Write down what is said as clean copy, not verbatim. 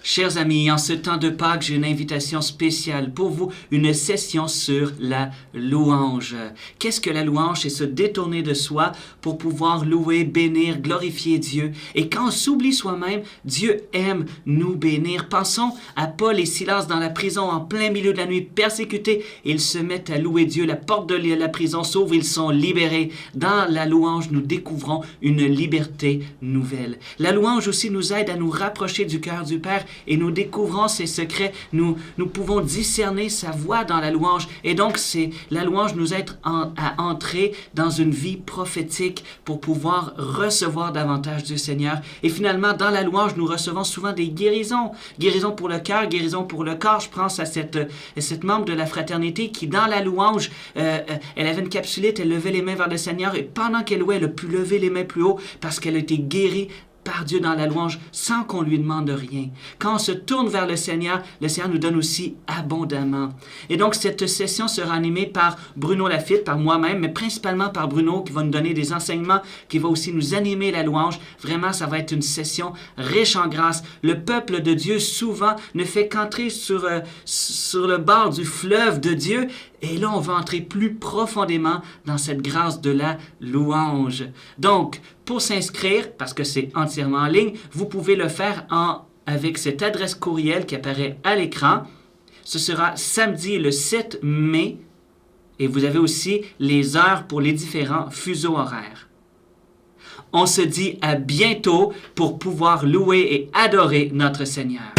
Chers amis, en ce temps de Pâques, j'ai une invitation spéciale pour vous, une session sur la louange. Qu'est-ce que la louange? C'est se détourner de soi pour pouvoir louer, bénir, glorifier Dieu. Et quand on s'oublie soi-même, Dieu aime nous bénir. Pensons à Paul et Silas dans la prison en plein milieu de la nuit, persécutés. Ils se mettent à louer Dieu. La porte de la prison s'ouvre, ils sont libérés. Dans la louange, nous découvrons une liberté nouvelle. La louange aussi nous aide à nous rapprocher du cœur du Père et nous découvrons ses secrets. Nous pouvons discerner sa voix dans la louange. Et donc, la louange nous aide à entrer dans une vie prophétique pour pouvoir recevoir davantage du Seigneur. Et finalement, dans la louange, nous recevons souvent des guérisons. Guérison pour le cœur, guérison pour le corps. Je pense à cette membre de la fraternité qui, dans la louange, elle avait une capsulite, elle levait les mains vers le Seigneur et pendant qu'elle louait, elle a pu lever les mains plus haut parce qu'elle a été guérie par Dieu dans la louange sans qu'on lui demande rien. Quand on se tourne vers le Seigneur nous donne aussi abondamment. Et donc, cette session sera animée par Bruno Lafitte, par moi-même, mais principalement par Bruno qui va nous donner des enseignements, qui va aussi nous animer la louange. Vraiment, ça va être une session riche en grâce. Le peuple de Dieu, souvent, ne fait qu'entrer sur le bord du fleuve de Dieu. Et là, on va entrer plus profondément dans cette grâce de la louange. Donc, pour s'inscrire, parce que c'est entièrement en ligne, vous pouvez le faire avec cette adresse courriel qui apparaît à l'écran. Ce sera samedi le 7 mai et vous avez aussi les heures pour les différents fuseaux horaires. On se dit à bientôt pour pouvoir louer et adorer notre Seigneur.